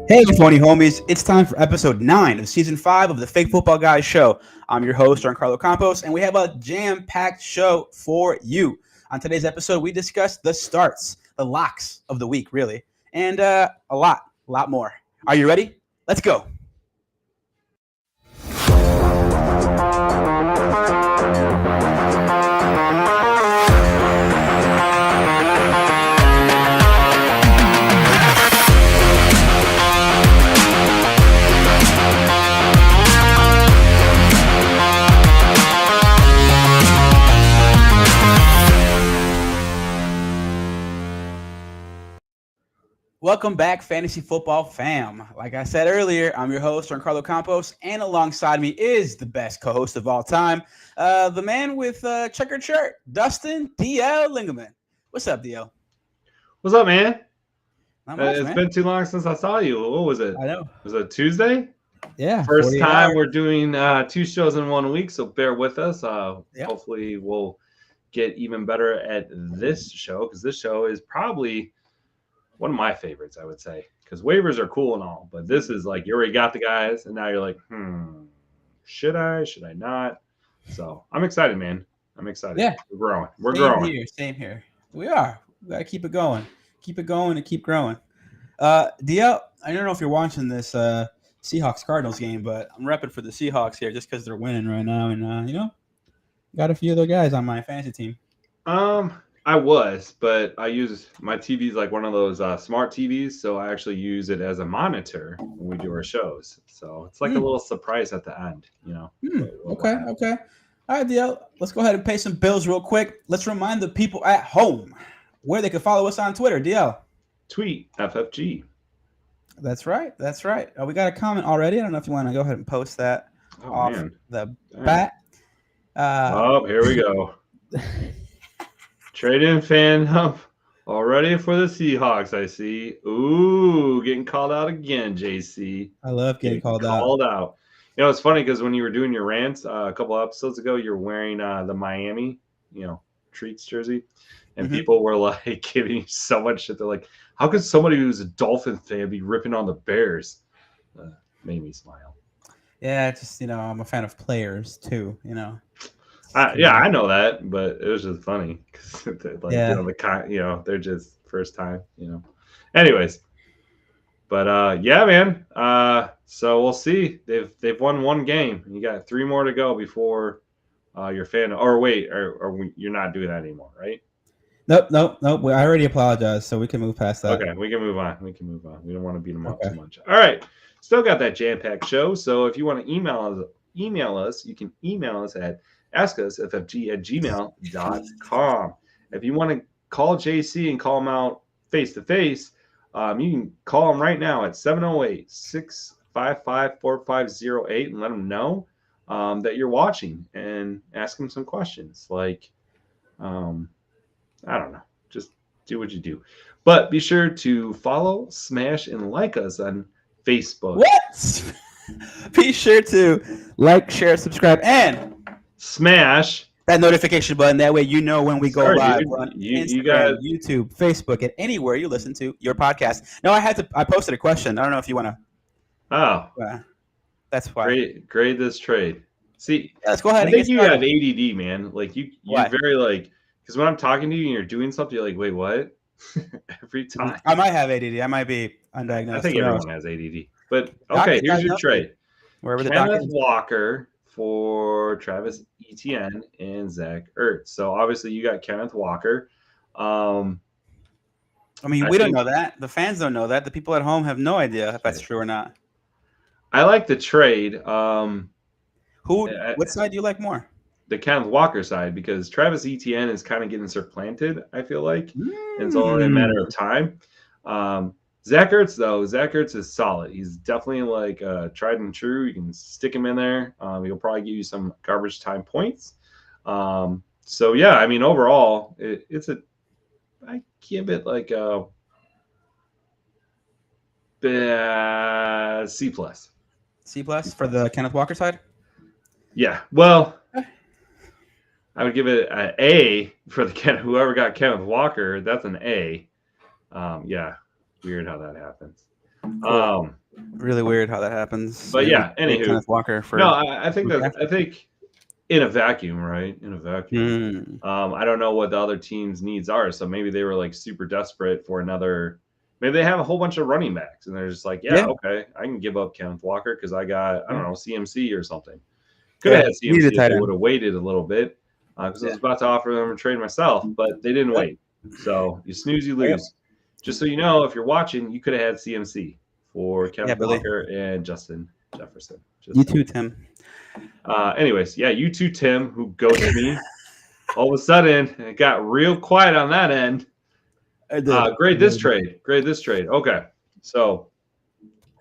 Hey, phony homies! It's time for episode 9 of season 5 of the Fake Football Guys show. I'm your host, Giancarlo Campos, and we have a jam-packed show for you. On today's episode, we discuss the starts, the locks of the week, really, and a lot more. Are you ready? Let's go. Welcome back, Fantasy Football fam. Like I said earlier, I'm your host, Giancarlo Campos, and alongside me is the best co-host of all time, the man with checkered shirt, Dustin DL Lingaman. What's up, DL? What's up, man? Not much, It's man. been too long since I saw you. What was it? I know. Was it Tuesday? Yeah. First 48 time hours. we're doing 2 shows in 1 week, so bear with us. Yep. Hopefully we'll get even better at this show because this show is probably one of my favorites, I would say. Because waivers are cool and all, but this is like you already got the guys, and now you're like, should I? Should I not? So I'm excited, man. I'm excited. Yeah. We're growing. We're Same growing. here. Same here. We are. We got to keep it going. Keep it going and keep growing. DL, I don't know if you're watching this Seahawks Cardinals game, but I'm repping for the Seahawks here just because they're winning right now, and got a few of their guys on my fantasy team. I was, but I use my TV's like one of those smart TVs, so I actually use it as a monitor when we do our shows. So it's like a little surprise at the end, Okay. All right, DL, let's go ahead and pay some bills real quick. Let's remind the people at home where they can follow us on Twitter. DL. Tweet FFG. That's right. We got a comment already. I don't know if you want to go ahead and post that off the bat. Here we go. Trade-in fan already for the Seahawks, I see. Ooh, getting called out again, JC. I love getting called out. You know, it's funny because when you were doing your rants a couple episodes ago, you were wearing the Miami, Treats jersey. And people were like giving you so much shit. They're like, how could somebody who's a Dolphin fan be ripping on the Bears? Made me smile. Yeah, just, I'm a fan of players too, I know that, but it was just funny because they're just first time, Anyways, but yeah, man. So we'll see. They've won one game. You got 3 more to go before your fan. Or wait, you're not doing that anymore, right? Nope. I already apologized, so we can move past that. Okay, we can move on. We don't want to beat them up too much. All right, still got that jam-packed show. So if you want to email us, you can email us at askusffg@gmail.com. If you want to call JC and call him out face to face, you can call him right now at 708-655-4508 and let him know that you're watching and ask him some questions. Like, I don't know, just do what you do. But be sure to follow, smash, and like us on Facebook. What? Be sure to like, share, subscribe, and smash that notification button. That way you know when we go live on Instagram, you got YouTube, Facebook, and anywhere you listen to your podcast. No, I posted a question. I don't know if you want to. Oh. That's why. Grade this trade. See, let's go ahead. I think you have ADD, man. Like you're very like, because when I'm talking to you and you're doing something, you're like, wait, what? Every time. I might have ADD. I might be undiagnosed. I think everyone has ADD. But okay, here's your trade. Wherever the Kenneth Walker for Travis Etienne and Zach Ertz. So obviously you got Kenneth Walker. I mean, we don't know that. The fans don't know that. The people at home have no idea if that's true or not. I like the trade. What side do you like more? The Kenneth Walker side, because Travis Etienne is kind of getting supplanted, I feel like. And it's only a matter of time. Zach Ertz is solid. He's definitely like tried and true. You can stick him in there. He'll probably give you some garbage time points. So yeah, I mean, overall, I give it like a C+. C+ for the Kenneth Walker side? Yeah. Well, I would give it an A for whoever got Kenneth Walker. That's an A. Yeah. Weird how that happens. Really weird how that happens. But yeah, anywho, Kenneth Walker for no, I think in a vacuum, right? In a vacuum. I don't know what the other team's needs are. So maybe they were like super desperate for another. Maybe they have a whole bunch of running backs and they're just like, yeah. Okay, I can give up Kenneth Walker because I got, I don't know, CMC or something. Could have had CMC if they would have waited a little bit because I was about to offer them a trade myself, but they didn't wait. So you snooze, you lose. Just so you know, if you're watching, you could have had CMC for Kenneth Walker and Justin Jefferson. You too, Tim. Anyways, yeah, you too, Tim, who ghosted me. All of a sudden, it got real quiet on that end. Grade this trade. Okay. So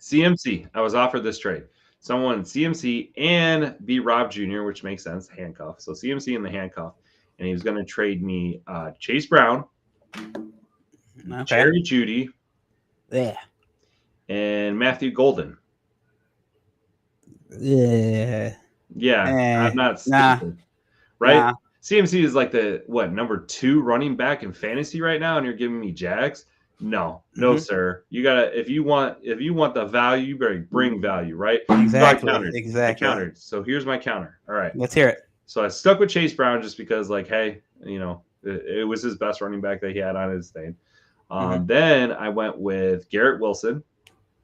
CMC, I was offered this trade. Someone CMC and B Rob Jr., which makes sense, handcuff. So CMC and the handcuff. And he was going to trade me Chase Brown, Jerry Jeudy, and Matthew Golden. I'm not stupid. Right? CMC is like the number 2 running back in fantasy right now, and you're giving me Jags? No, sir. You gotta if you want the value, you better bring value, right? Exactly. I countered. So here's my counter. All right. Let's hear it. So I stuck with Chase Brown just because, like, hey, it was his best running back that he had on his thing. Then I went with Garrett Wilson,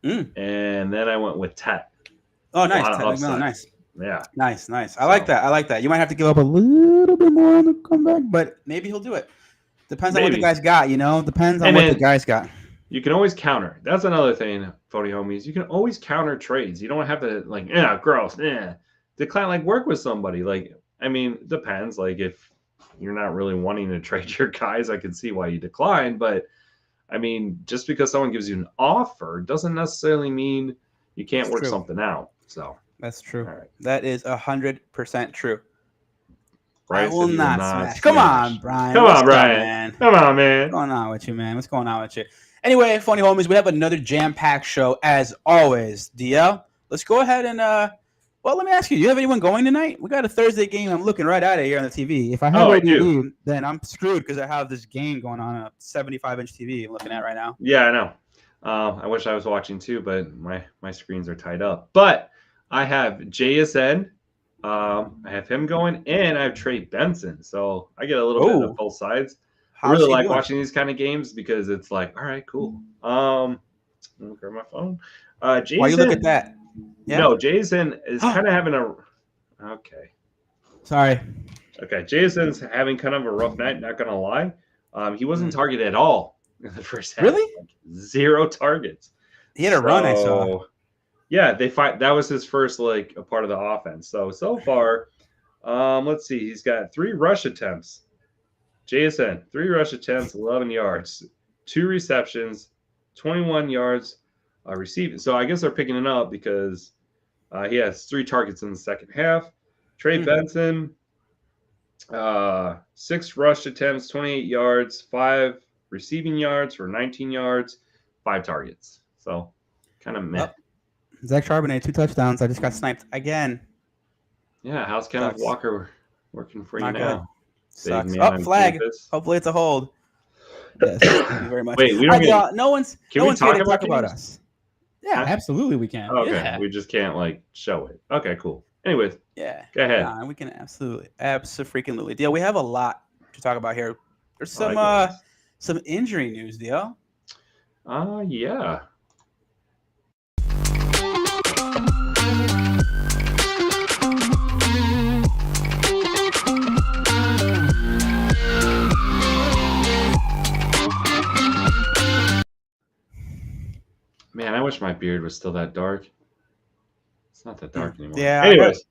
and then I went with Tet. Oh, nice. Tet McMillan, nice. Yeah. Nice. I like that. You might have to give up a little bit more on the comeback, but maybe he'll do it. Depends on what the guy's got, Depends on what the guy's got. You can always counter. That's another thing, phony homies. You can always counter trades. You don't have to, gross. Decline, work with somebody. Depends. If you're not really wanting to trade your guys, I can see why you decline. But, just because someone gives you an offer doesn't necessarily mean you can't work something out. So that's true. Right. That is 100% true. Bryce, I will not smash. Come on, Brian. Come on, man. What's going on with you, man? What's going on with you? Anyway, funny homies, we have another jam-packed show as always. DL, let's go ahead and let me ask you, do you have anyone going tonight? We got a Thursday game. I'm looking right at it here on the TV. If I have ODB, then I'm screwed because I have this game going on a 75-inch TV I'm looking at right now. Yeah, I know. I wish I was watching too, but my screens are tied up. But I have JSN. I have him going, and I have Trey Benson. So I get a little bit of both sides. I really like watching these kind of games because it's like, all right, cool. I'm gonna grab my phone. Jason, why you look at that? Yeah. No, Jason is kind of having a. Okay. Sorry. Okay, Jason's having kind of a rough night. Not gonna lie. He wasn't targeted at all in the first half. Really? 0 targets. He had a run. I saw. Yeah, that was his first a part of the offense. So far, let's see. He's got 3 rush attempts. JSN, 3 rush attempts, 11 yards, 2 receptions, 21 yards receiving. So I guess they're picking it up because he has 3 targets in the second half. Trey Benson, 6 rush attempts, 28 yards, 5 receiving yards for 19 yards, 5 targets. So kind of meh. Zach Charbonnet, 2 touchdowns. I just got sniped again. Yeah, how's Kenneth Walker working for you now? Sucks. Flag. Campus. Hopefully it's a hold. Yes, thank you very much. Wait, we don't get, no one's can we talk about us. Yeah, absolutely we can. Okay, yeah. We just can't show it. Okay, cool. Anyways, yeah, go ahead. We can absolutely. Deal. We have a lot to talk about here. There's some injury news, Deal. Yeah. Man, I wish my beard was still that dark. It's not that dark anymore. Yeah. Anyways,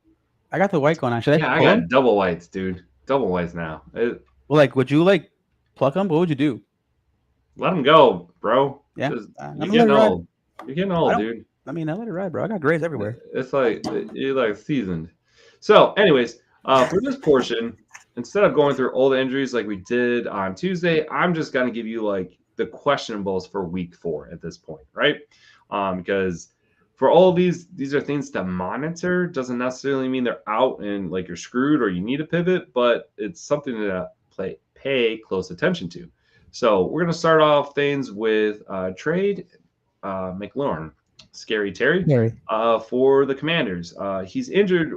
I got the white going on. Should I? I got double whites, dude. Double whites now. Would you pluck them? What would you do? Let them go, bro. Yeah. You're getting old. You're getting old, dude. I let it ride, bro. I got grays everywhere. It's you're seasoned. So, anyways, for this portion, instead of going through old injuries like we did on Tuesday, I'm just gonna give you the questionables for week 4 at this point, right? Because for all these are things to monitor. Doesn't necessarily mean they're out and you're screwed or you need a pivot, but it's something to pay close attention to. So we're gonna start off things with trade McLaurin, Scary Terry, Gary. for the Commanders. He's injured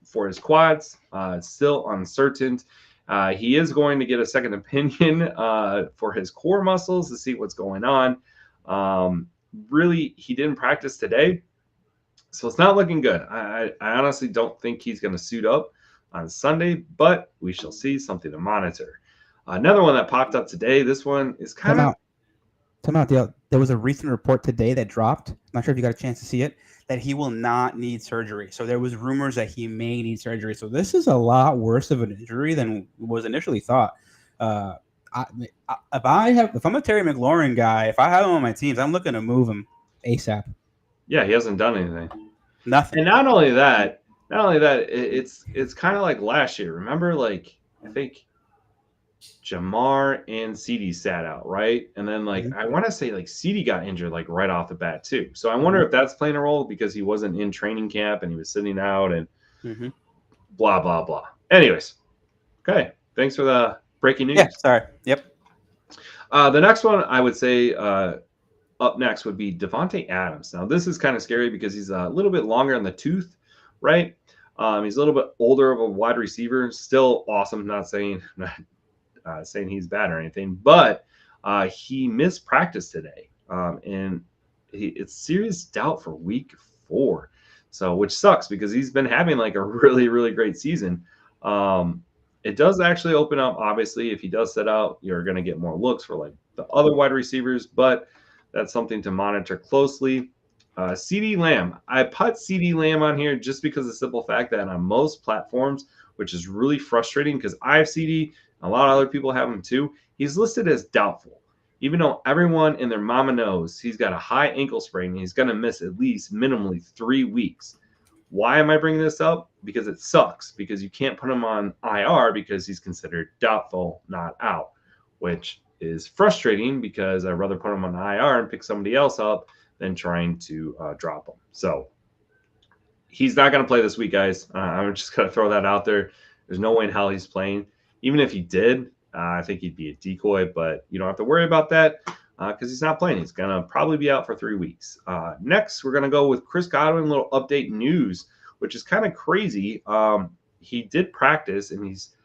for his quads. It's still uncertain. He is going to get a second opinion for his core muscles to see what's going on. Really, he didn't practice today, so it's not looking good. I honestly don't think he's going to suit up on Sunday, but we shall see. Something to monitor. Another one that popped up today. This one is kind Come of out. Come out. There was a recent report today that dropped. I'm not sure if you got a chance to see it. That he will not need surgery. So there was rumors that he may need surgery. So this is a lot worse of an injury than was initially thought. Uh, if I'm a Terry McLaurin guy, if I have him on my teams, I'm looking to move him ASAP. yeah, he hasn't done anything. Nothing. And not only that, it's kind of like last year. Remember, like I think Jamar and CD sat out, right? And then I want to say CD got injured like right off the bat too. So I wonder if that's playing a role because he wasn't in training camp and he was sitting out and blah blah blah. Anyways, okay. Thanks for the breaking news. Yeah, sorry. Yep. The next one I would say up next would be Devontae Adams. Now this is kind of scary because he's a little bit longer in the tooth, right? He's a little bit older of a wide receiver. Still awesome. Not saying he's bad or anything, but he missed practice today, and it's serious doubt for week 4. So, which sucks because he's been having like a really, really great season. It does actually open up. Obviously, if he does sit out, you're going to get more looks for like the other wide receivers, but that's something to monitor closely. CD Lamb. I put CD Lamb on here just because of the simple fact that on most platforms, which is really frustrating because I have CD, a lot of other people have him too, he's listed as doubtful. Even though everyone and their mama knows he's got a high ankle sprain and he's going to miss at least minimally 3 weeks. Why am I bringing this up? Because it sucks. Because you can't put him on IR because he's considered doubtful, not out, which is frustrating because I'd rather put him on IR and pick somebody else up than trying to drop him. So he's not going to play this week, guys. I'm just going to throw that out there. There's no way in hell he's playing. Even if he did, I think he'd be a decoy, but you don't have to worry about that because he's not playing. He's going to probably be out for 3 weeks. Next, we're going to go with Chris Godwin, a little update news, which is kind of crazy. He did practice, and he's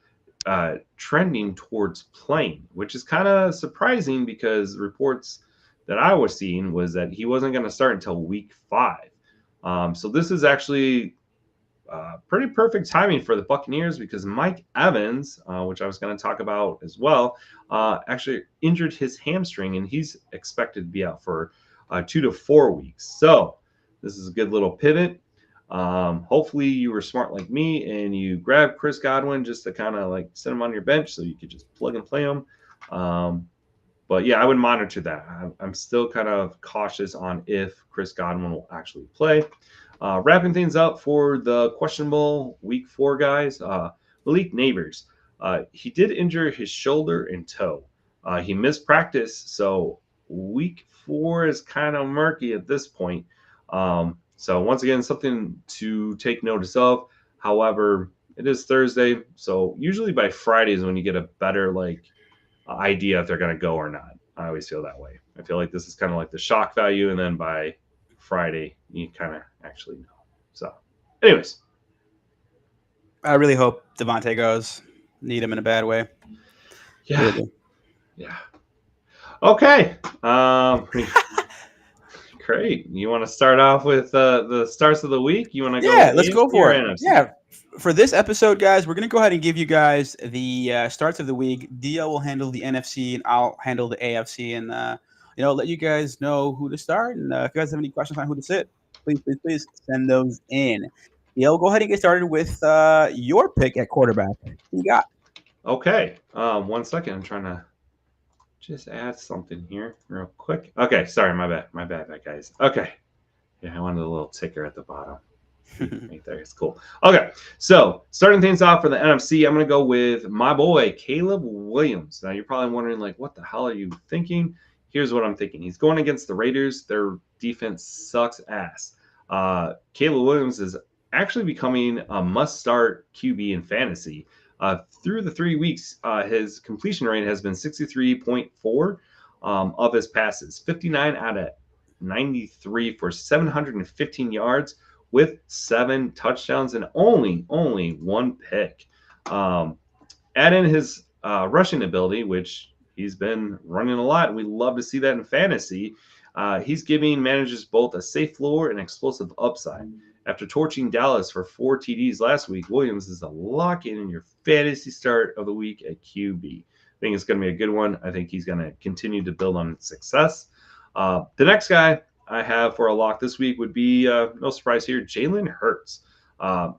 trending towards playing, which is kind of surprising because reports that I was seeing was that he wasn't going to start until week 5. So this is actually pretty perfect timing for the Buccaneers because Mike Evans, which I was going to talk about as well, actually injured his hamstring, and he's expected to be out for 2 to 4 weeks. So this is a good little pivot. Hopefully you were smart like me and you grabbed Chris Godwin just to kind of like sit him on your bench so you could just plug and play him. But yeah, I would monitor that. I'm still kind of cautious on if Chris Godwin will actually play. Wrapping things up for the questionable week 4 guys, Malik Neighbors. He did injure his shoulder and toe. He missed practice, so week 4 is kind of murky at this point. So once again, something to take notice of. However, it is Thursday, so usually by Friday is when you get a better idea if they're going to go or not. I always feel that way. I feel like this is kind of like the shock value, and then by Friday you kind of actually know. So anyways, I really hope Devontae goes. Need him in a bad way. Yeah. Really. Yeah. Okay. Great. You want to start off with the starts of the week? You want to go? Yeah, let's go for it. NFC? Yeah. For this episode, guys, we're going to go ahead and give you guys the starts of the week. DL will handle the NFC, and I'll handle the AFC, and let you guys know who to start. And if you guys have any questions on who to sit, please send those in. DL, go ahead and get started with your pick at quarterback. Who you got? Okay. 1 second. I'm trying to just add something here real quick. Okay. Sorry. My bad, guys. Okay. Yeah, I wanted a little ticker at the bottom. Right there. It's cool. Okay. So starting things off for the NFC, I'm going to go with my boy, Caleb Williams. Now, you're probably wondering, what the hell are you thinking? Here's what I'm thinking. He's going against the Raiders. Their defense sucks ass. Caleb Williams is actually becoming a must-start QB in fantasy. Through the 3 weeks, his completion rate has been 63.4 of his passes. 59 out of 93 for 715 yards with 7 touchdowns and only one pick. Add in his rushing ability, which he's been running a lot. We love to see that in fantasy. He's giving managers both a safe floor and explosive upside. After torching Dallas for 4 TDs last week, Williams is a lock in your fantasy start of the week at QB. I think it's going to be a good one. I think he's going to continue to build on success. The next guy I have for a lock this week would be, no surprise here, Jalen Hurts.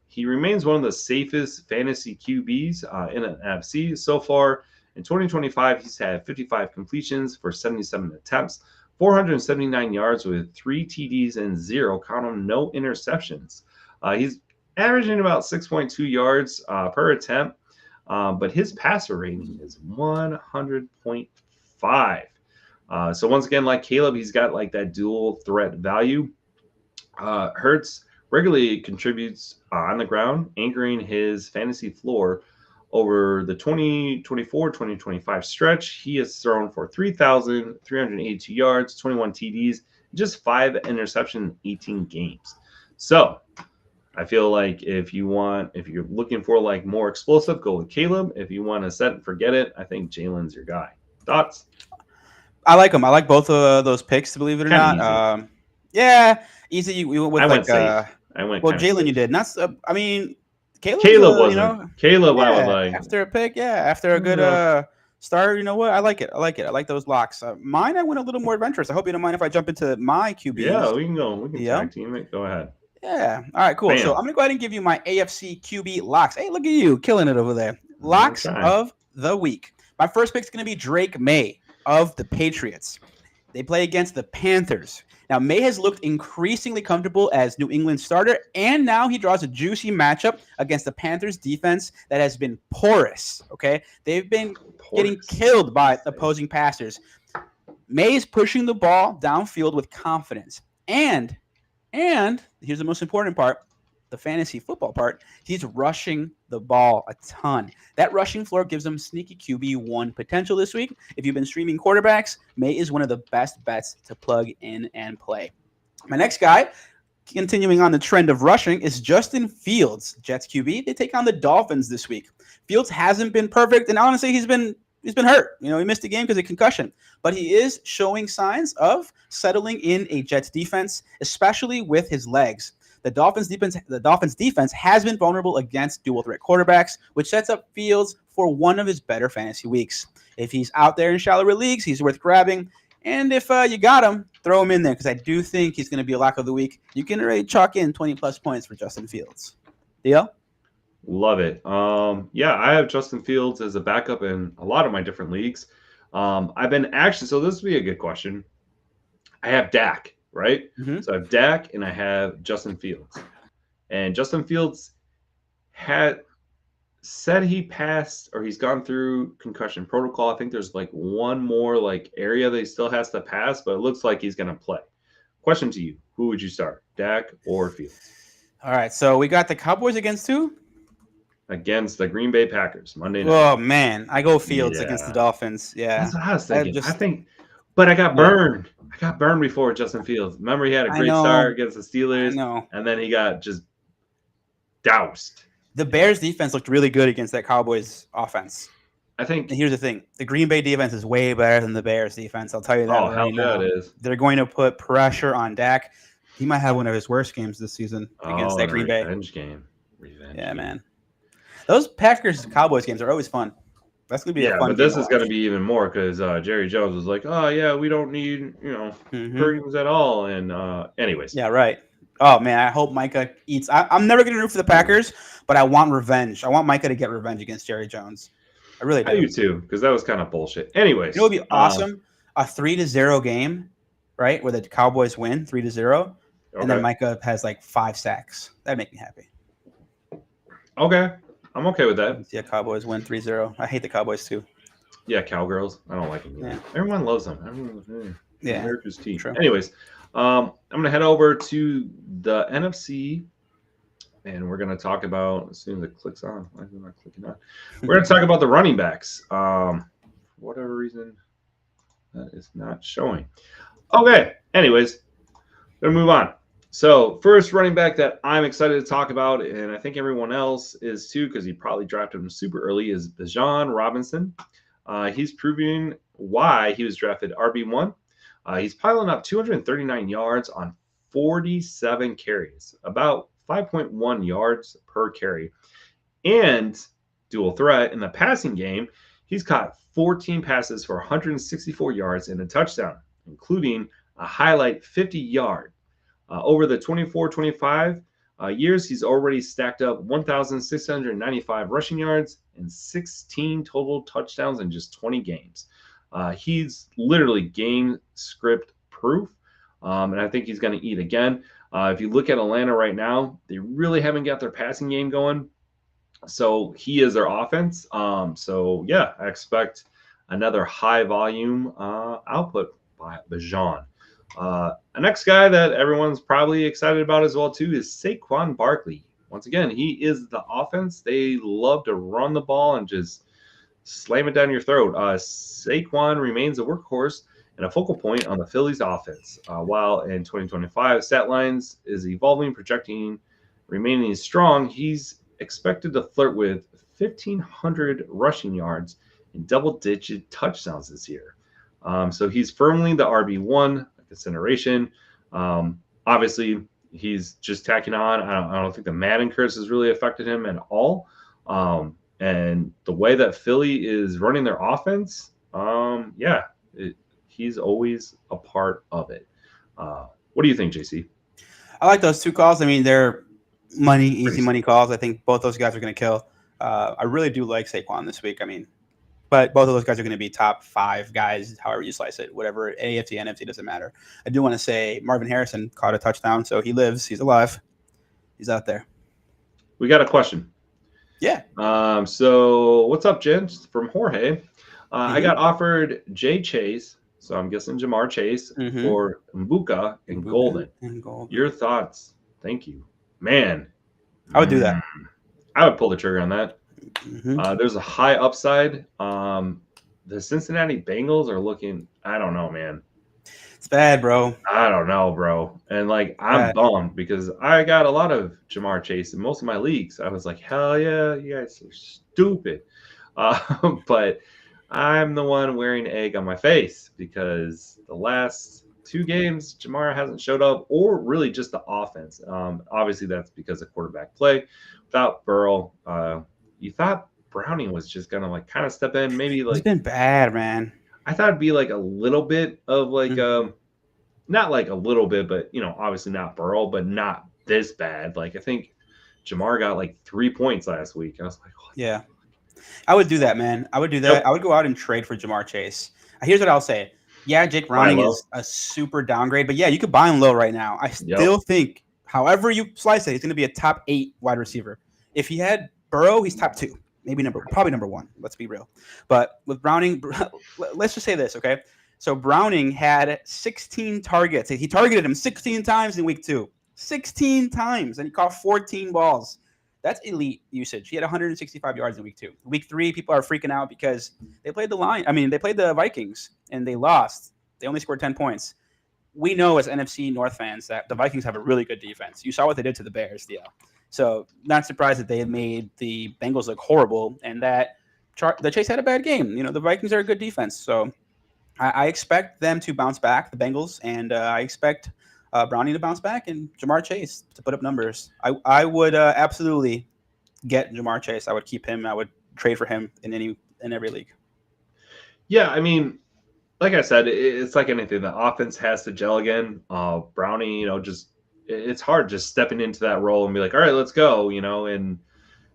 He remains one of the safest fantasy QBs in an NFC. So far in 2025, he's had 55 completions for 77 attempts, 479 yards with 3 TDs and 0, count them, no interceptions. He's averaging about 6.2 yards per attempt, but his passer rating is 100.5. So once again, like Caleb, he's got like that dual threat value. Hurts regularly contributes on the ground, anchoring his fantasy floor. Over the 2024-2025 stretch, he has thrown for 3,382 yards, 21 TDs, just 5 interceptions in 18 games. So I feel like if you're looking for like more explosive, go with Caleb. If you want to set and forget it, I think Jalen's your guy. Thoughts? I like him. I like both of those picks, believe it or Kinda not. easy. Yeah, easy. We went with I like went safe. I went well, kinda Jalen, safe. you did. Not. I mean, Caleb wasn't. Caleb, I was like, after a pick, after a good start, you know what? I like it. I like those locks. Mine, I went a little more adventurous. I hope you don't mind if I jump into my QBs. yeah, we can go. We can tag team it. Go ahead. Yeah. All right, cool. Bam. So I'm going to go ahead and give you my AFC QB locks. Hey, look at you, killing it over there. Locks of the week. My first pick is going to be Drake May of the Patriots. They play against the Panthers. Now, May has looked increasingly comfortable as New England starter, and now he draws a juicy matchup against the Panthers defense that has been porous, okay? They've been getting killed by opposing passers. May is pushing the ball downfield with confidence. And here's the most important part, the fantasy football part, he's rushing the ball a ton. That rushing floor gives him sneaky QB1 potential this week. If you've been streaming quarterbacks, May is one of the best bets to plug in and play. My next guy, continuing on the trend of rushing, is Justin Fields, Jets QB. They take on the Dolphins this week. Fields hasn't been perfect, and honestly, he's been hurt. You know, he missed a game because of concussion, but he is showing signs of settling in a Jets defense, especially with his legs. The Dolphins defense has been vulnerable against dual threat quarterbacks, which sets up Fields for one of his better fantasy weeks. If he's out there in shallower leagues, he's worth grabbing. And if you got him, throw him in there because I do think he's going to be a lock of the week. You can already chalk in 20-plus points for Justin Fields. Deal? Love it. Yeah, I have Justin Fields as a backup in a lot of my different leagues. I've been actually, so this would be a good question. I have Dak. Right? Mm-hmm. So I have Dak and I have Justin Fields. And Justin Fields had said he passed or he's gone through concussion protocol. I think there's like one more like area that he still has to pass, but it looks like he's going to play. Question to you. Who would you start, Dak or Fields? All right. So we got the Cowboys against who? Against the Green Bay Packers, Monday night. Oh, man. I go Fields against the Dolphins. Yeah. That's what I was thinking. But I got burned. I got burned before Justin Fields. Remember, he had a great start against the Steelers. And then he got just doused. The Bears defense looked really good against that Cowboys offense. I think. And here's the thing. The Green Bay defense is way better than the Bears defense. I'll tell you that. Oh, hell yeah, it is. They're going to put pressure on Dak. He might have one of his worst games this season against that Green Bay. Revenge game. Yeah, man. Those Packers-Cowboys games are always fun. That's going to be a fun game. But this is going to be even more because Jerry Jones was like, oh, yeah, we don't need, hurricanes at all. And anyways. Yeah, right. Oh, man, I hope Micah eats. I'm never going to root for the Packers, but I want revenge. I want Micah to get revenge against Jerry Jones. I really do. I do, too, because that was kind of bullshit. Anyways. It would be awesome. A 3-0 game, right, where the Cowboys win 3-0, and then Micah has like 5 sacks. That'd make me happy. Okay. I'm okay with that. Yeah, Cowboys win 3-0. I hate the Cowboys too. Yeah, Cowgirls. I don't like them. Yeah. Everyone loves them. America's team. True. Anyways, I'm going to head over to the NFC, and we're going to talk about, as soon as it clicks on, why is it not clicking on? We're going to talk about the running backs. For whatever reason, that is not showing. Okay. Anyways, Gonna move on. So first running back that I'm excited to talk about, and I think everyone else is too, because he probably drafted him super early, is Bijan Robinson. He's proving why he was drafted RB1. He's piling up 239 yards on 47 carries, about 5.1 yards per carry. And dual threat in the passing game, he's caught 14 passes for 164 yards and a touchdown, including a highlight 50-yard. Over the 24-25 years, he's already stacked up 1,695 rushing yards and 16 total touchdowns in just 20 games. He's literally game script proof, and I think he's going to eat again. If you look at Atlanta right now, they really haven't got their passing game going. So he is their offense. So yeah, I expect another high volume output by Bijan. The next guy that everyone's probably excited about as well too is Saquon Barkley. Once again, he is the offense. They love to run the ball and just slam it down your throat. Saquon remains a workhorse and a focal point on the Phillies offense. While in 2025, stat lines is evolving, projecting, remaining strong. He's expected to flirt with 1,500 rushing yards and double-digit touchdowns this year. So he's firmly the RB1 consideration. Obviously, he's just tacking on. I don't think the Madden curse has really affected him at all. And the way that Philly is running their offense, he's always a part of it. What do you think, JC? I like those two calls. I mean, they're easy money calls. I think both those guys are going to kill. I really do like Saquon this week. I mean, but both of those guys are going to be top 5 guys, however you slice it, whatever, AFC, NFC, doesn't matter. I do want to say Marvin Harrison caught a touchdown, so he lives. He's alive. He's out there. We got a question. Yeah. So what's up, gents? From Jorge. I got offered Jay Chase, so I'm guessing Jamar Chase, for Mbuka and Golden. Your thoughts? Thank you. Man. I would do that. I would pull the trigger on that. There's a high upside. The Cincinnati Bengals are looking, I don't know, man. It's bad, bro. I don't know, bro. And I'm bummed because I got a lot of Jamar Chase in most of my leagues. I was like, hell yeah, you guys are stupid. But I'm the one wearing egg on my face because the last 2 games, Jamar hasn't showed up, or really just the offense. Obviously, that's because of quarterback play. Without Burrow, you thought Browning was just gonna kind of step in, maybe it's been bad, man. I thought it'd be a little bit of not a little bit, but obviously not Burrow, but not this bad. I think Jamar got 3 points last week. I was like, what? Yeah, I would do that, man. I would do that. Yep. I would go out and trade for Jamar Chase. Here's what I'll say. Yeah, Jake Browning is a super downgrade, but yeah, you could buy him low right now. I still think, however you slice it, he's going to be a top 8 wide receiver. If he had Burrow, he's top 2, probably number 1. Let's be real. But with Browning, let's just say this, okay? So Browning had 16 targets. He targeted him 16 times in week 2. 16 times, and he caught 14 balls. That's elite usage. He had 165 yards in week 2. Week 3, people are freaking out because they played they played the Vikings, and they lost. They only scored 10 points. We know as NFC North fans that the Vikings have a really good defense. You saw what they did to the Bears, So not surprised that they made the Bengals look horrible, and that the Chase had a bad game. The Vikings are a good defense. So I expect them to bounce back, the Bengals, and I expect Browning to bounce back and Jamar Chase to put up numbers. I would absolutely get Jamar Chase. I would keep him. I would trade for him in every league. Yeah, I mean, like I said, it's like anything. The offense has to gel again. Browning, it's hard just stepping into that role and be like, all right, let's go, and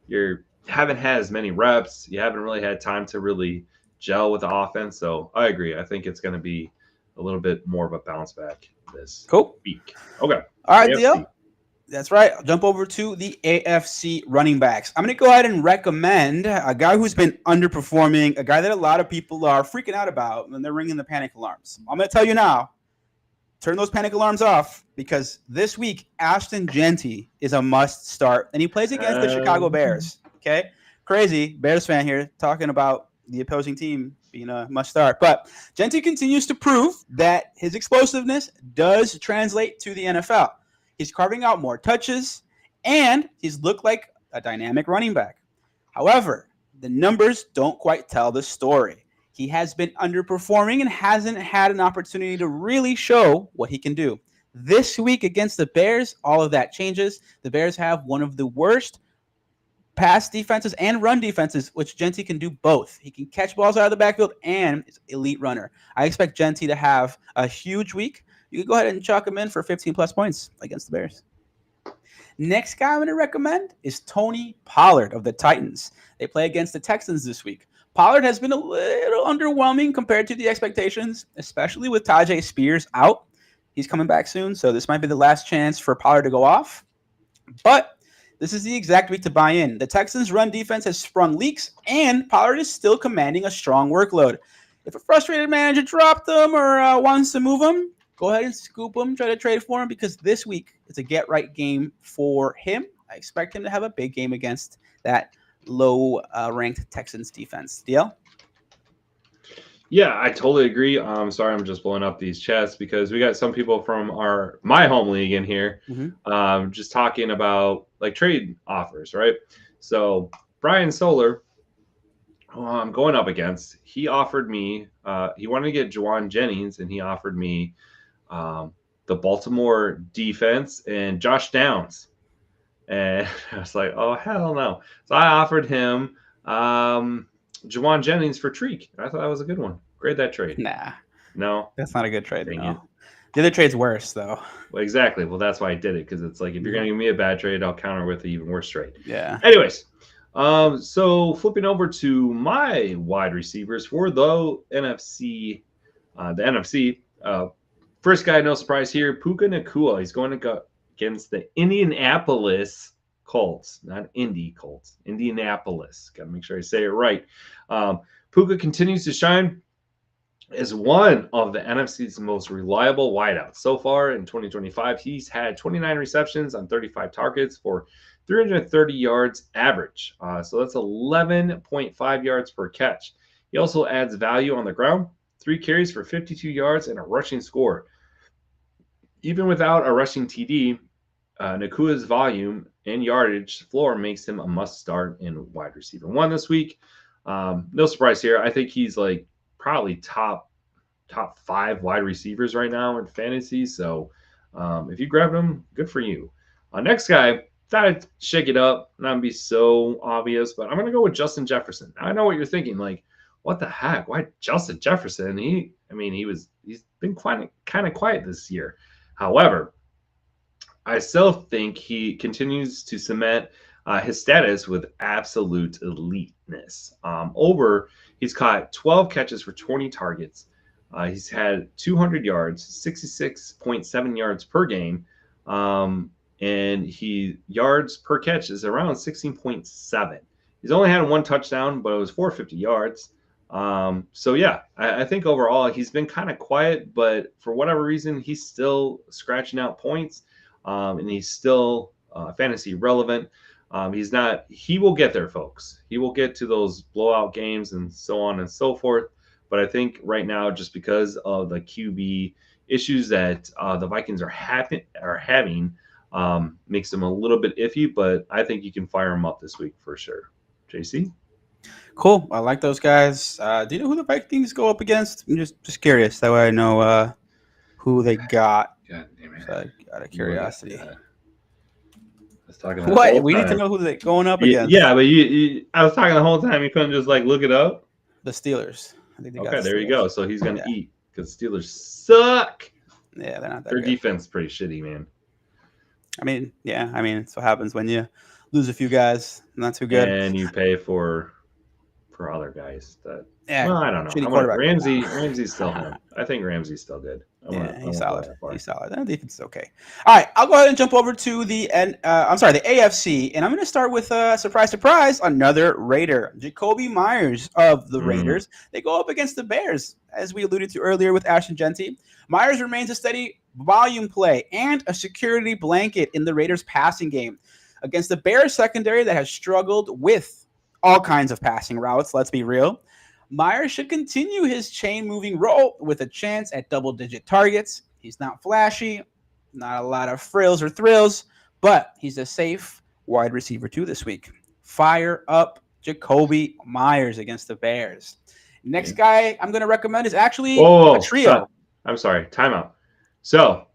you haven't had as many reps. You haven't really had time to really gel with the offense. So I agree. I think it's going to be a little bit more of a bounce back this week. Okay. All right, Theo. That's right. I'll jump over to the AFC running backs. I'm going to go ahead and recommend a guy who's been underperforming, a guy that a lot of people are freaking out about, and they're ringing the panic alarms. I'm going to tell you now, turn those panic alarms off, because this week, Ashton Genty is a must start, and he plays against the Chicago Bears. Okay? Crazy Bears fan here talking about the opposing team being a must start. But Gentry continues to prove that his explosiveness does translate to the NFL. He's carving out more touches, and he's looked like a dynamic running back. However, the numbers don't quite tell the story. He has been underperforming and hasn't had an opportunity to really show what he can do. This week against the Bears, all of that changes. The Bears have one of the worst pass defenses and run defenses, which Gentry can do both. He can catch balls out of the backfield and is an elite runner. I expect Gentry to have a huge week. You can go ahead and chalk him in for 15-plus points against the Bears. Next guy I'm going to recommend is Tony Pollard of the Titans. They play against the Texans this week. Pollard has been a little underwhelming compared to the expectations, especially with Tajay Spears out. He's coming back soon, so this might be the last chance for Pollard to go off. But this is the exact week to buy in. The Texans' run defense has sprung leaks, and Pollard is still commanding a strong workload. If a frustrated manager dropped him or wants to move him, go ahead and scoop him, try to trade for him, because this week it's a get-right game for him. I expect him to have a big game against that low-ranked Texans defense. DL? Yeah, I totally agree. Sorry, I'm just blowing up these chats because we got some people from my home league in here, just talking about like trade offers, right? So Brian Solar, who I'm going up against, he offered me, he wanted to get Juwan Jennings, and he offered me the Baltimore defense and Josh Downs. And I was like, oh, hell no. So I offered him Juwan Jennings for Treek. I thought that was a good one. Grade that trade. Nah. No? That's not a good trade. No. The other trade's worse, though. Well, exactly. Well, that's why I did it, because it's like, if you're going to give me a bad trade, I'll counter with an even worse trade. Yeah. Anyways, so flipping over to my wide receivers for the NFC, first guy, no surprise here, Puka Nacua. He's going to go against the Indianapolis Colts, not Indy Colts, Indianapolis. Got to make sure I say it right. Puka continues to shine as one of the NFC's most reliable wideouts. So far in 2025, he's had 29 receptions on 35 targets for 330 yards average. So that's 11.5 yards per catch. He also adds value on the ground, 3 carries for 52 yards and a rushing score. Even without a rushing TD, Nakua's volume and yardage floor makes him a must-start in wide receiver 1 this week. No surprise here. I think he's like probably top 5 wide receivers right now in fantasy. So if you grab him, good for you. Next guy, thought I'd shake it up, not be so obvious, but I'm going to go with Justin Jefferson. I know what you're thinking, like, what the heck? Why Justin Jefferson? He's been kind of quiet this year. However, I still think he continues to cement his status with absolute eliteness. He's caught 12 catches for 20 targets. He's had 200 yards, 66.7 yards per game. And yards per catch is around 16.7. He's only had 1 touchdown, but it was 450 yards. So yeah, I think overall he's been kind of quiet, but for whatever reason, he's still scratching out points. And he's still fantasy relevant. He will get there, folks. He will get to those blowout games and so on and so forth. But I think right now, just because of the QB issues that the Vikings are having, makes them a little bit iffy. But I think you can fire him up this week for sure. JC? Cool. I like those guys. Do you know who the Vikings go up against? I'm just curious. That way I know who they got. God damn it. So out of curiosity. I was talking what? We need to know who they're going up against. Yeah, but I was talking the whole time. You couldn't just like look it up? The Steelers. I think they got okay, there Steelers. You go. So he's going to eat because Steelers suck. Yeah, they're not that Their good. defense is pretty shitty, man. It's what happens when you lose a few guys. Not too good. And you pay for other guys that. Yeah, well, I don't know. Ramsey's still home. I think Ramsey's still good. He's solid. He's solid. That defense is okay. All right, I'll go ahead and jump over to the AFC, and I'm going to start with surprise, another Raider, Jacoby Myers of the Raiders. They go up against the Bears, as we alluded to earlier with Ashton Genty. Myers remains a steady volume play and a security blanket in the Raiders' passing game against the Bears secondary that has struggled with all kinds of passing routes. Let's be real. Myers should continue his chain-moving role with a chance at double-digit targets. He's not flashy, not a lot of frills or thrills, but he's a safe wide receiver too this week. Fire up Jacoby Myers against the Bears. Next guy I'm going to recommend is actually a trio. I'm sorry. Timeout. So,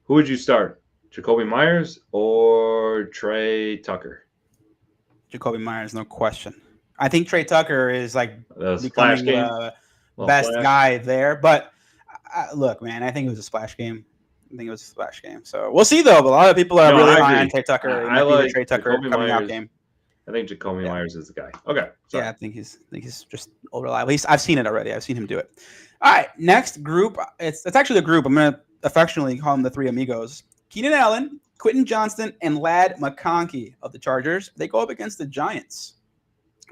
who would you start? Jacoby Myers or Trey Tucker? Jacoby Myers, no question. I think Trey Tucker is like becoming the best guy there. But look, man, I think it was a splash game. So we'll see, though. But a lot of people are really high on Trey Tucker. I like Trey Tucker coming out game. I think Jacoby Myers is the guy. Okay. Sorry. Yeah, I think he's just reliable. I've seen it already. I've seen him do it. All right, next group. It's actually a group. I'm gonna affectionately call them the three amigos. Keenan Allen, Quentin Johnston, and Ladd McConkey of the Chargers. They go up against the Giants.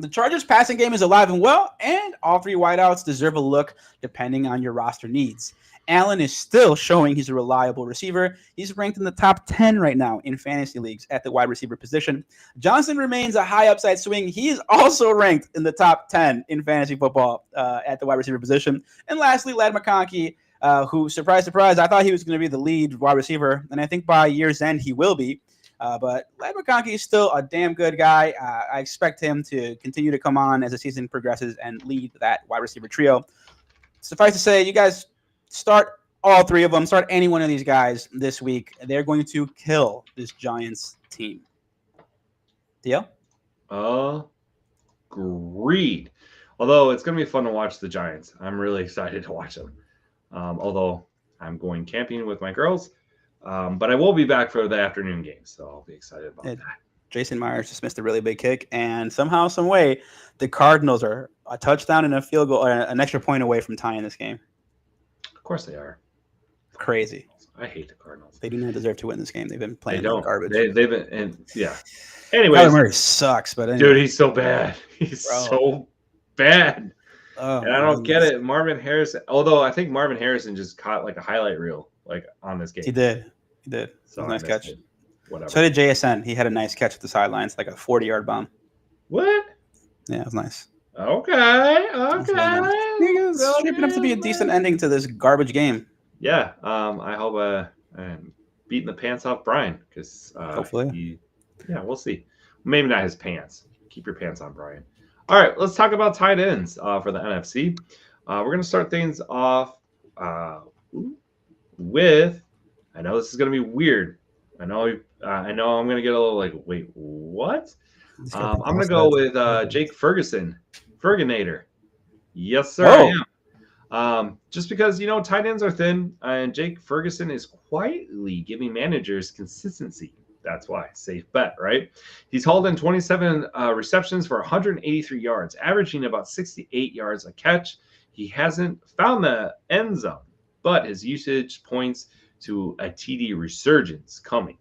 The Chargers' passing game is alive and well, and all three wideouts deserve a look depending on your roster needs. Allen is still showing he's a reliable receiver. He's ranked in the top 10 right now in fantasy leagues at the wide receiver position. Johnson remains a high upside swing. He is also ranked in the top 10 in fantasy football at the wide receiver position. And lastly, Ladd McConkey, who, surprise, surprise, I thought he was going to be the lead wide receiver, and I think by year's end he will be. But Ladd McConkey is still a damn good guy. I expect him to continue to come on as the season progresses and lead that wide receiver trio. Suffice to say, you guys start all three of them. Start any one of these guys this week. They're going to kill this Giants team. Deal? Agreed. Although it's going to be fun to watch the Giants. I'm really excited to watch them. Although I'm going camping with my girls. But I will be back for the afternoon game, so I'll be excited about that. Jason Myers just missed a really big kick, and somehow, some way, the Cardinals are a touchdown and a field goal, or an extra point away from tying this game. Of course they are. Crazy. I hate the Cardinals. They do not deserve to win this game. They've been playing garbage. They've been, and yeah. Anyways, Kyler Murray sucks, but anyway. Dude, he's so bad. He's so bad. And I don't get it. Marvin Harrison. Although I think Marvin Harrison just caught like a highlight reel on this game. He did. So nice catch. Whatever. So did JSN. He had a nice catch at the sidelines, like a 40-yard bomb. What? Yeah, it was nice. Okay. It's shaping up to be a decent ending to this garbage game. Yeah. I hope I'm beating the pants off Brian because hopefully. We'll see. Maybe not his pants. Keep your pants on, Brian. All right, let's talk about tight ends for the NFC. We're going to start things off with. I know this is going to be weird. I know I'm going to get a little like, wait, what? I'm going to go with Jake Ferguson, Ferginator. Yes, sir. Whoa. I am. Just because, tight ends are thin, and Jake Ferguson is quietly giving managers consistency. That's why. Safe bet, right? He's hauled in 27 receptions for 183 yards, averaging about 68 yards a catch. He hasn't found the end zone, but his usage points to a TD resurgence coming.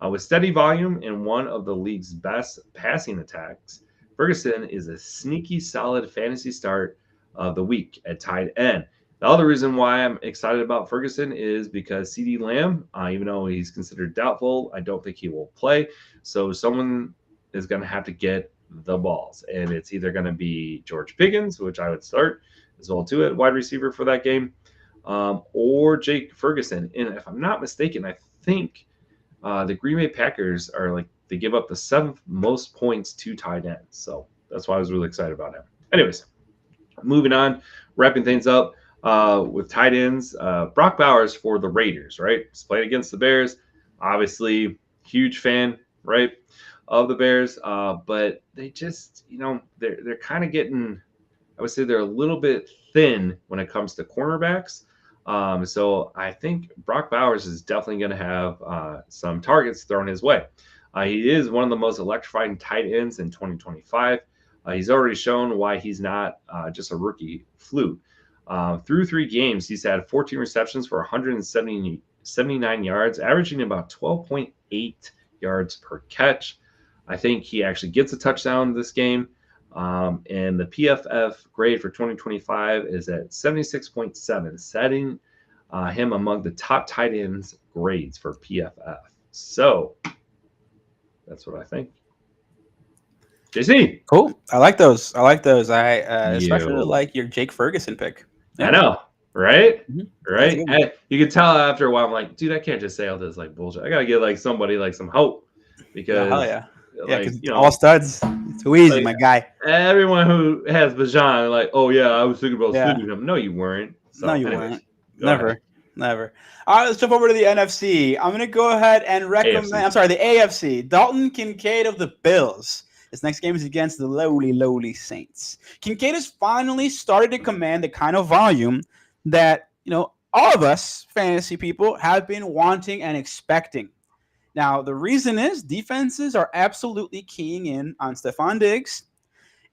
With steady volume and one of the league's best passing attacks, Ferguson is a sneaky solid fantasy start of the week at tight end. The other reason why I'm excited about Ferguson is because CeeDee Lamb, even though he's considered doubtful, I don't think he will play. So someone is going to have to get the balls. And it's either going to be George Pickens, which I would start as well too at wide receiver for that game, or Jake Ferguson. And if I'm not mistaken, I think the Green Bay Packers are they give up the 7th most points to tight ends. So that's why I was really excited about him. Anyways, moving on, wrapping things up. With tight ends, Brock Bowers for the Raiders, right? He's playing against the Bears. Obviously, huge fan, right, of the Bears. But they just, they're kind of getting, I would say they're a little bit thin when it comes to cornerbacks. So I think Brock Bowers is definitely going to have some targets thrown his way. He is one of the most electrifying tight ends in 2025. He's already shown why he's not just a rookie fluke. Through 3 games, he's had 14 receptions for 179 yards, averaging about 12.8 yards per catch. I think he actually gets a touchdown this game. And the PFF grade for 2025 is at 76.7, setting him among the top tight ends grades for PFF. So that's what I think. JC. Cool. I like those. I especially You. like your Jake Ferguson pick. I Yeah. know, right? Mhm. That's a Right? good one. You can tell after a while. I'm like, dude, I can't just say all this like bullshit. I gotta give like somebody like some hope Yeah, hell because, yeah. Yeah, like, because all studs. Too easy, like my guy. everyone who has Bajan, like, oh yeah, I was thinking about Yeah. sleeping him. No, you weren't. No, So, you anyways, weren't. go ahead. Never. All right, let's jump over to the NFC. I'm going to go ahead and recommend, AFC. I'm sorry, the AFC. Dalton Kincaid of the Bills. His next game is against the lowly Saints. Kincaid has finally started to command the kind of volume that, all of us fantasy people have been wanting and expecting. Now, the reason is defenses are absolutely keying in on Stephon Diggs,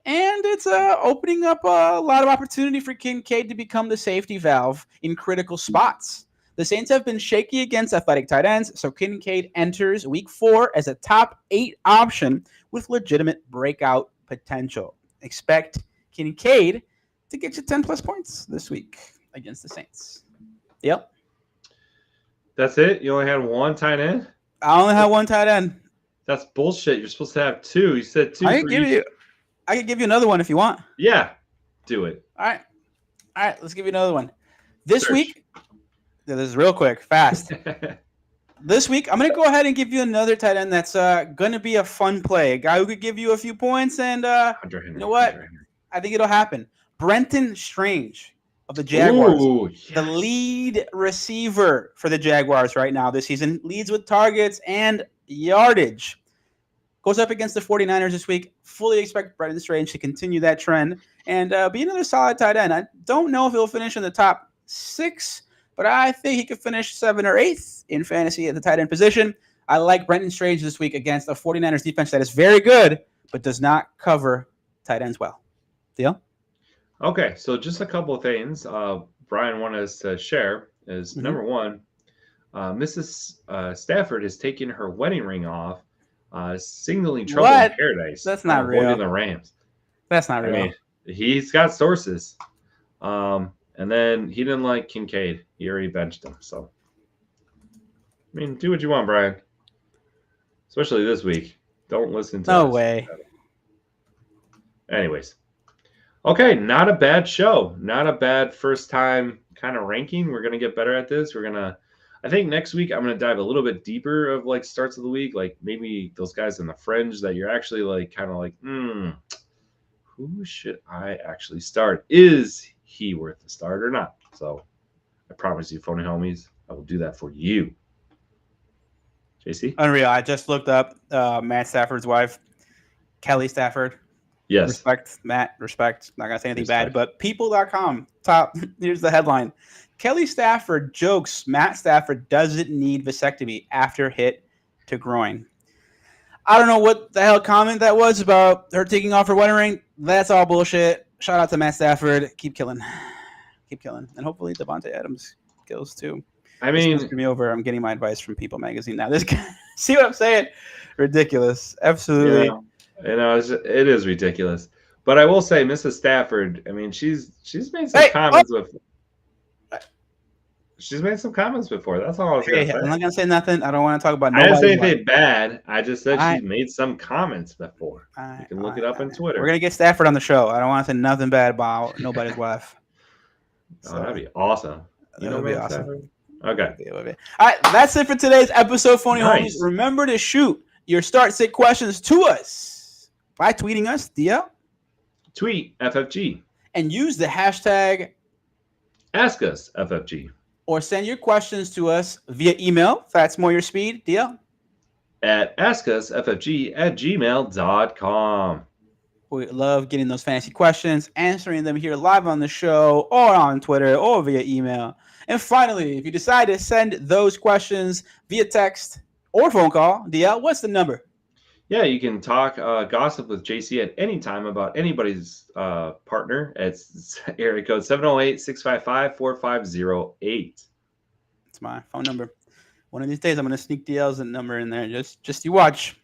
and it's opening up a lot of opportunity for Kincaid to become the safety valve in critical spots. The Saints have been shaky against athletic tight ends, so Kincaid enters week 4 as a top 8 option with legitimate breakout potential. Expect Kincaid to get you 10 plus points this week against the Saints. Yep. That's it? You only had one tight end? I only have one tight end. That's bullshit. You're supposed to have 2. You said 2 I for each. I could give you another one if you want. Yeah, do it. All right. Let's give you another one. This Search. week, this is real quick, fast. This week, I'm going to go ahead and give you another tight end that's going to be a fun play. A guy who could give you a few points, and you know what? I think it'll happen. Brenton Strange of the Jaguars. Ooh, yes. The lead receiver for the Jaguars right now this season. Leads with targets and yardage. Goes up against the 49ers this week. Fully expect Brenton Strange to continue that trend and be another solid tight end. I don't know if he'll finish in the top 6, but I think he could finish 7th or 8th in fantasy at the tight end position. I like Brenton Strange this week against a 49ers defense that is very good, but does not cover tight ends well. Deal? Okay, so just a couple of things Brian wanted us to share is number one, Mrs. Stafford has taken her wedding ring off, signaling trouble in paradise. That's not real. Avoiding the Rams. That's not real. I mean, he's got sources. And then he didn't like Kincaid. He already benched him. So, I mean, do what you want, Brian. Especially this week. Don't listen to us. No way. Anyways. Okay, not a bad show. Not a bad first time kind of ranking. We're going to get better at this. I think next week I'm going to dive a little bit deeper of like starts of the week. Like maybe those guys in the fringe that you're actually like kind of like, who should I actually start? Is he worth the start or not? So I promise you, phony homies, I will do that for you. JC? Unreal. I just looked up Matt Stafford's wife, Kelly Stafford. Yes. Respect, Matt. Respect. Not going to say anything bad, but people.com, top, here's the headline. Kelly Stafford jokes Matt Stafford doesn't need vasectomy after hit to groin. I don't know what the hell comment that was about her taking off her wedding ring. That's all bullshit. Shout out to Matt Stafford. Keep killing. And hopefully Devontae Adams kills too. I mean, screw me over. I'm getting my advice from People Magazine now. This guy, see what I'm saying? Ridiculous. Absolutely. Yeah. You know, it is ridiculous. But I will say, Mrs. Stafford, I mean, she's made some comments with. She's made some comments before. That's all I was going to say. I'm not going to say nothing. I don't want to talk about nobody. I didn't say anything bad. I just said she's made some comments before. You can look it up on Twitter. We're going to get Stafford on the show. I don't want to say nothing bad about nobody's wife. So, that'd be awesome. That would be awesome. Okay. All right, that's it for today's episode, Phony Homies. Remember to shoot your start-sit questions to us by tweeting us, DL. Tweet FFG. And use the hashtag AskUsFFG. Or send your questions to us via email, if that's more your speed, DL. At AskUsFFG@gmail.com. We love getting those fantasy questions, answering them here live on the show or on Twitter or via email. And finally, if you decide to send those questions via text or phone call, DL, what's the number? Yeah, you can talk gossip with JC at any time about anybody's partner. It's area code 708-655-4508. It's my phone number. One of these days, I'm going to sneak DL's number in there. Just you watch.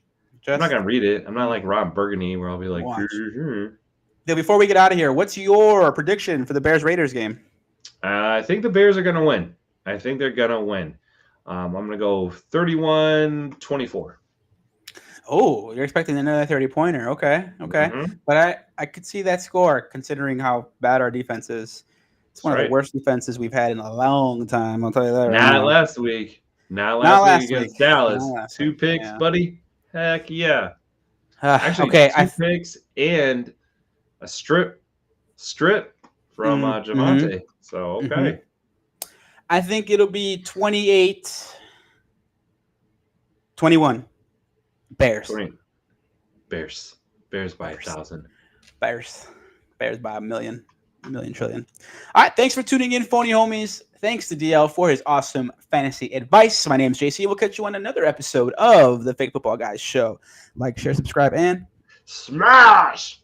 I'm not going to read it. I'm not like Rob Burgundy where I'll be like, Before we get out of here, what's your prediction for the Bears-Raiders game? I think the Bears are going to win. I think they're going to win. I'm going to go 31-24. Oh, you're expecting another 30-pointer. Okay. Mhm. But I could see that score considering how bad our defense is. It's That's one of the right. worst defenses we've had in a long time. I'll tell you that right Not now. last week. Not Not last week last week. against Not Dallas. last week. 2 picks, Yeah. buddy. Heck yeah. Actually, Okay. 2 picks and a strip from Mm-hmm. Javante. So Mm-hmm. okay. I think it'll be 28-21. Bears. 20 Bears. Bears by Bears. 1,000. Bears. Bears by a million trillion. All right. Thanks for tuning in, phony homies. Thanks to DL for his awesome fantasy advice. My name's JC. We'll catch you on another episode of the Fake Football Guys Show. Like, share, subscribe, and Smash!